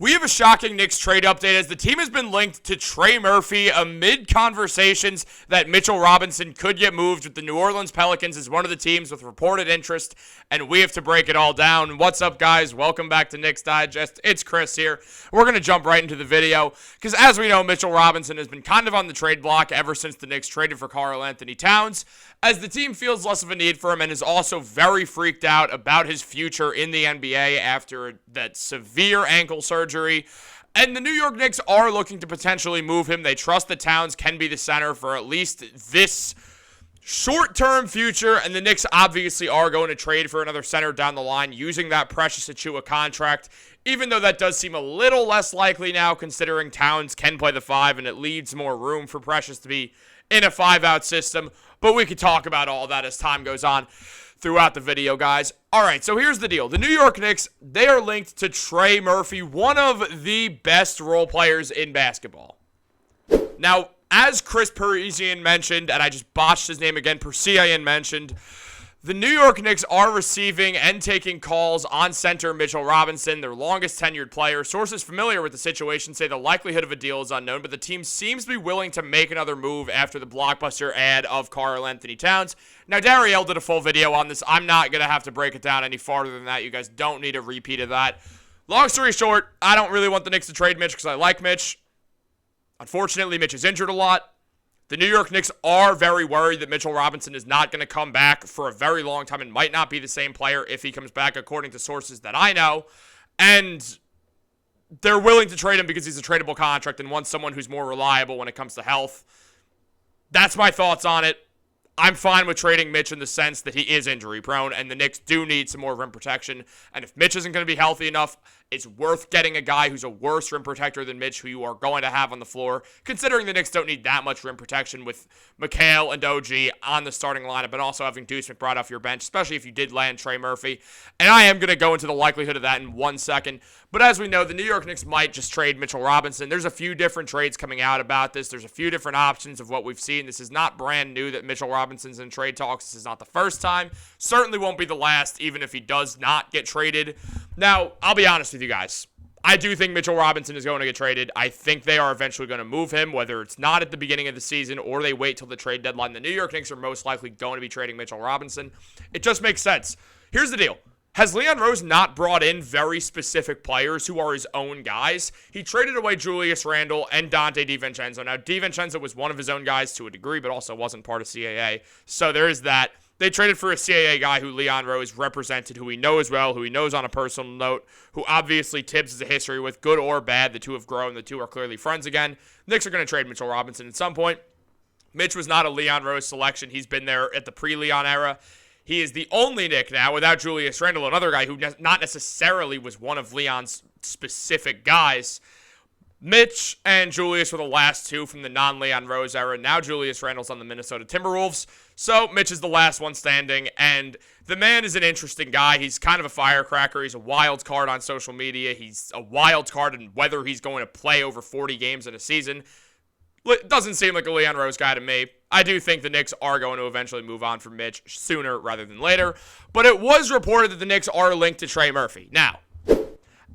We have a shocking Knicks trade update as the team has been linked to Trey Murphy amid conversations that Mitchell Robinson could get moved with the New Orleans Pelicans as one of the teams with reported interest, and we have to break it all down. What's up, guys? Welcome back to Knicks Digest. It's Chris here. We're going to jump right into the video because, as we know, Mitchell Robinson has been kind of on the trade block ever since the Knicks traded for Karl-Anthony Towns, as the team feels less of a need for him and is also very freaked out about his future in the NBA after that severe ankle surgery. And the New York Knicks are looking to potentially move him. They trust that Towns can be the center for at least this short-term future, and the Knicks obviously are going to trade for another center down the line using that Precious Achiuwa contract, even though that does seem a little less likely now considering Towns can play the 5 and it leaves more room for Precious to be in a 5-out system. But we could talk about all that as time goes on throughout the video, guys. All right, so here's the deal. The New York Knicks, they are linked to Trey Murphy, one of the best role players in basketball. Now, as Chris Parisian mentioned, and I just botched his name again, Parisian mentioned, the New York Knicks are receiving and taking calls on center Mitchell Robinson, their longest tenured player. Sources familiar with the situation say the likelihood of a deal is unknown, but the team seems to be willing to make another move after the blockbuster ad of Karl-Anthony Towns. Now, Dariel did a full video on this. I'm not going to have to break it down any farther than that. You guys don't need a repeat of that. Long story short, I don't really want the Knicks to trade Mitch because I like Mitch. Unfortunately, Mitch is injured a lot. The New York Knicks are very worried that Mitchell Robinson is not going to come back for a very long time and might not be the same player if he comes back, according to sources that I know. And they're willing to trade him because he's a tradable contract and want someone who's more reliable when it comes to health. That's my thoughts on it. I'm fine with trading Mitch in the sense that he is injury prone, and the Knicks do need some more rim protection. And if Mitch isn't going to be healthy enough, it's worth getting a guy who's a worse rim protector than Mitch, who you are going to have on the floor, considering the Knicks don't need that much rim protection with McHale and OG on the starting lineup, but also having Deuce McBride off your bench, especially if you did land Trey Murphy. And I am going to go into the likelihood of that in 1 second. But as we know, the New York Knicks might just trade Mitchell Robinson. There's a few different trades coming out about this. There's a few different options of what we've seen. This is not brand new that Mitchell Robinson's in trade talks. This is not the first time. Certainly won't be the last, even if he does not get traded. Now, I'll be honest with you guys. I do think Mitchell Robinson is going to get traded. I think they are eventually going to move him, whether it's not at the beginning of the season or they wait till the trade deadline. The New York Knicks are most likely going to be trading Mitchell Robinson. It just makes sense. Here's the deal. Has Leon Rose not brought in very specific players who are his own guys? He traded away Julius Randle and Dante DiVincenzo. Now, DiVincenzo was one of his own guys to a degree, but also wasn't part of CAA. So there is that. They traded for a CAA guy who Leon Rose represented, who he knows well, who he knows on a personal note, who obviously Tibbs has a history with, good or bad. The two have grown. The two are clearly friends again. Knicks are going to trade Mitchell Robinson at some point. Mitch was not a Leon Rose selection. He's been there at the pre-Leon era. He is the only Knick now without Julius Randle, another guy who not necessarily was one of Leon's specific guys. Mitch and Julius were the last two from the non-Leon Rose era. Now Julius Randle's on the Minnesota Timberwolves. So Mitch is the last one standing, and the man is an interesting guy. He's kind of a firecracker. He's a wild card on social media. He's a wild card in whether he's going to play over 40 games in a season. It doesn't seem like a Leon Rose guy to me. I do think the Knicks are going to eventually move on from Mitch sooner rather than later. But it was reported that the Knicks are linked to Trey Murphy. Now,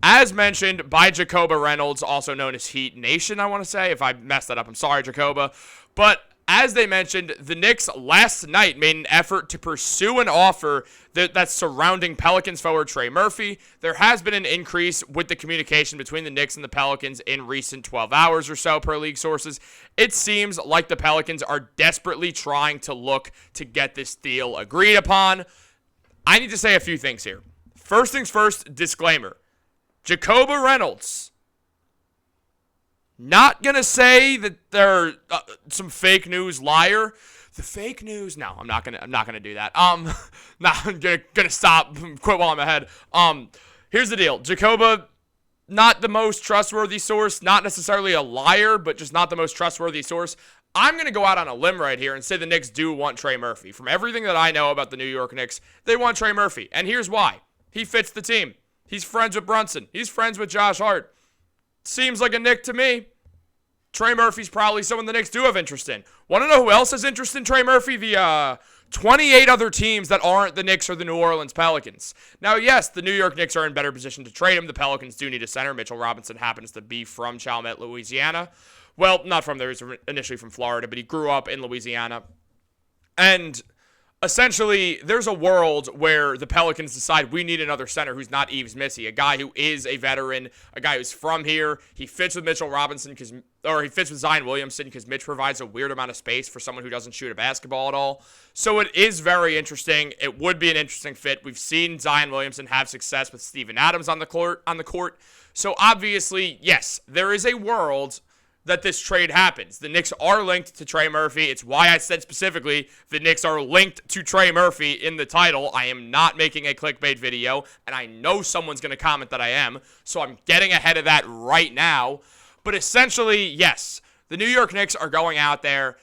as mentioned by Jacoba Reynolds, also known as Heat Nation, I want to say. If I messed that up, I'm sorry, Jacoba. But as they mentioned, the Knicks last night made an effort to pursue an offer that's surrounding Pelicans forward Trey Murphy. There has been an increase with the communication between the Knicks and the Pelicans in recent 12 hours or so, per league sources. It seems like the Pelicans are desperately trying to look to get this deal agreed upon. I need to say a few things here. First things first, disclaimer. Jacoba Reynolds, not going to say that they're some fake news liar. The fake news, no, I'm not going to do that. I'm going to stop, quit while I'm ahead. Here's the deal. Jacoba, not the most trustworthy source, not necessarily a liar, but just not the most trustworthy source. I'm going to go out on a limb right here and say the Knicks do want Trey Murphy. From everything that I know about the New York Knicks, they want Trey Murphy. And here's why. He fits the team. He's friends with Brunson. He's friends with Josh Hart. Seems like a Knick to me. Trey Murphy's probably someone the Knicks do have interest in. Want to know who else has interest in Trey Murphy? The 28 other teams that aren't the Knicks or the New Orleans Pelicans. Now, yes, the New York Knicks are in better position to trade him. The Pelicans do need a center. Mitchell Robinson happens to be from Chalmette, Louisiana. Well, not from there. He's initially from Florida, but he grew up in Louisiana. And essentially, there's a world where the Pelicans decide we need another center who's not Yves Missi, a guy who is a veteran, a guy who's from here. He fits with Mitchell Robinson he fits with Zion Williamson because Mitch provides a weird amount of space for someone who doesn't shoot a basketball at all. So it is very interesting. It would be an interesting fit. We've seen Zion Williamson have success with Steven Adams on the court. So obviously, yes, there is a world that this trade happens. The Knicks are linked to Trey Murphy. It's why I said specifically the Knicks are linked to Trey Murphy in the title. I am not making a clickbait video, and I know someone's going to comment that I am, so I'm getting ahead of that right now. But essentially, yes, the New York Knicks are going out there,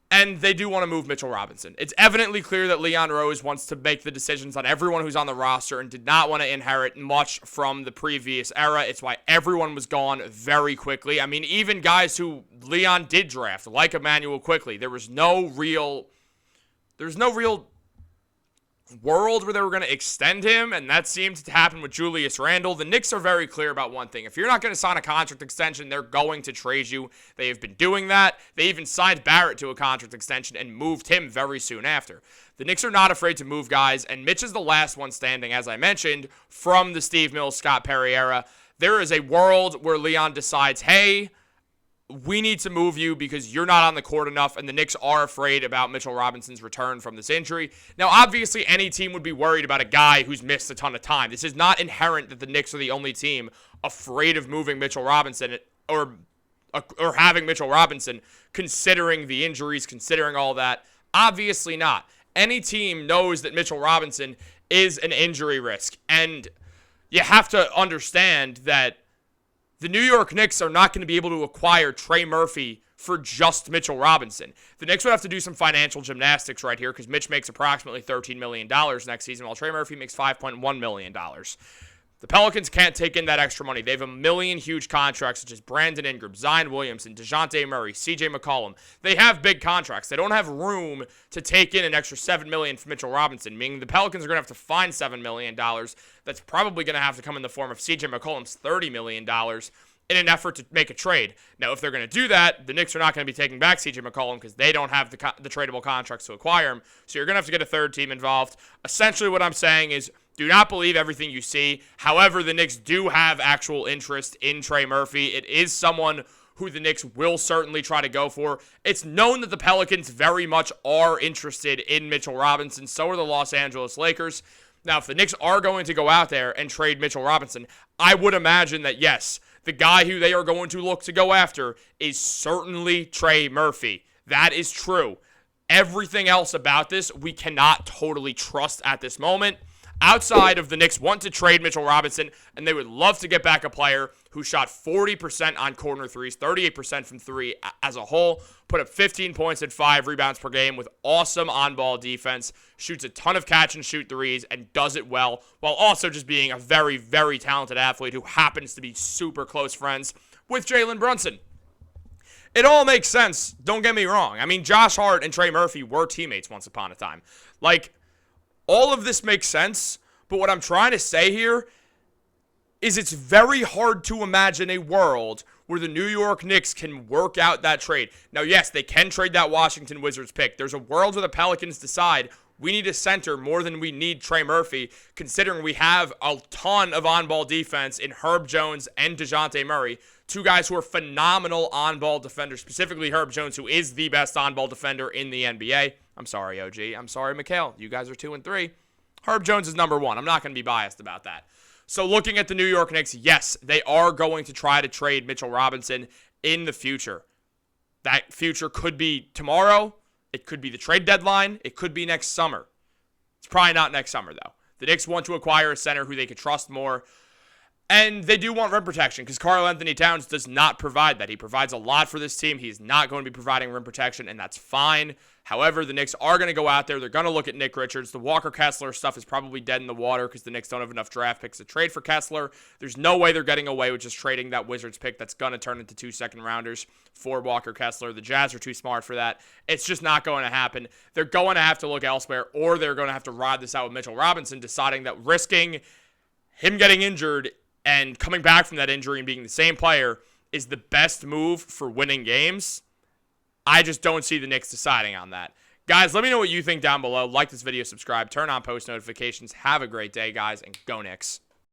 and they do want to move Mitchell Robinson. It's evidently clear that Leon Rose wants to make the decisions on everyone who's on the roster and did not want to inherit much from the previous era. It's why everyone was gone very quickly. I mean, even guys who Leon did draft, like Emmanuel Quickley, there was no real world where they were going to extend him, and that seemed to happen with Julius Randle. The Knicks are very clear about one thing. If you're not going to sign a contract extension, they're going to trade you. They have been doing that. They even signed Barrett to a contract extension and moved him very soon after. The Knicks are not afraid to move guys, and Mitch is the last one standing, as I mentioned, from the Steve Mills, Scott Perry era. There is a world where Leon decides, hey, we need to move you because you're not on the court enough, and the Knicks are afraid about Mitchell Robinson's return from this injury. Now, obviously, any team would be worried about a guy who's missed a ton of time. This is not inherent that the Knicks are the only team afraid of moving Mitchell Robinson or having Mitchell Robinson, considering the injuries, considering all that. Obviously not. Any team knows that Mitchell Robinson is an injury risk, and you have to understand that the New York Knicks are not going to be able to acquire Trey Murphy for just Mitchell Robinson. The Knicks would have to do some financial gymnastics right here because Mitch makes approximately $13 million next season while Trey Murphy makes $5.1 million. The Pelicans can't take in that extra money. They have a million huge contracts such as Brandon Ingram, Zion Williamson, DeJounte Murray, CJ McCollum. They have big contracts. They don't have room to take in an extra $7 million for Mitchell Robinson, meaning the Pelicans are going to have to find $7 million. That's probably going to have to come in the form of CJ McCollum's $30 million in an effort to make a trade. Now, if they're going to do that, the Knicks are not going to be taking back CJ McCollum because they don't have the tradable contracts to acquire him. So you're going to have to get a third team involved. Essentially what I'm saying is, do not believe everything you see. However, the Knicks do have actual interest in Trey Murphy. It is someone who the Knicks will certainly try to go for. It's known that the Pelicans very much are interested in Mitchell Robinson. So are the Los Angeles Lakers. Now, if the Knicks are going to go out there and trade Mitchell Robinson, I would imagine that, yes, the guy who they are going to look to go after is certainly Trey Murphy. That is true. Everything else about this, we cannot totally trust at this moment. Outside of the Knicks want to trade Mitchell Robinson, and they would love to get back a player who shot 40% on corner threes, 38% from three as a whole, put up 15 points and 5 rebounds per game with awesome on-ball defense, shoots a ton of catch-and-shoot threes, and does it well, while also just being a very, very talented athlete who happens to be super close friends with Jalen Brunson. It all makes sense, don't get me wrong. I mean, Josh Hart and Trey Murphy were teammates once upon a time. All of this makes sense, but what I'm trying to say here is it's very hard to imagine a world where the New York Knicks can work out that trade. Now, yes, they can trade that Washington Wizards pick. There's a world where the Pelicans decide we need a center more than we need Trey Murphy, considering we have a ton of on-ball defense in Herb Jones and DeJounte Murray, two guys who are phenomenal on-ball defenders, specifically Herb Jones, who is the best on-ball defender in the NBA. I'm sorry, OG. I'm sorry, Mikhail. You guys are 2 and 3. Herb Jones is number 1. I'm not going to be biased about that. So looking at the New York Knicks, yes, they are going to try to trade Mitchell Robinson in the future. That future could be tomorrow. It could be the trade deadline. It could be next summer. It's probably not next summer, though. The Knicks want to acquire a center who they could trust more. And they do want rim protection because Karl-Anthony Towns does not provide that. He provides a lot for this team. He's not going to be providing rim protection, and that's fine. However, the Knicks are going to go out there. They're going to look at Nick Richards. The Walker Kessler stuff is probably dead in the water because the Knicks don't have enough draft picks to trade for Kessler. There's no way they're getting away with just trading that Wizards pick that's going to turn into 2 second-rounders for Walker Kessler. The Jazz are too smart for that. It's just not going to happen. They're going to have to look elsewhere, or they're going to have to ride this out with Mitchell Robinson, deciding that risking him getting injured and coming back from that injury and being the same player is the best move for winning games. I just don't see the Knicks deciding on that. Guys, let me know what you think down below. Like this video, subscribe, turn on post notifications. Have a great day, guys, and go Knicks.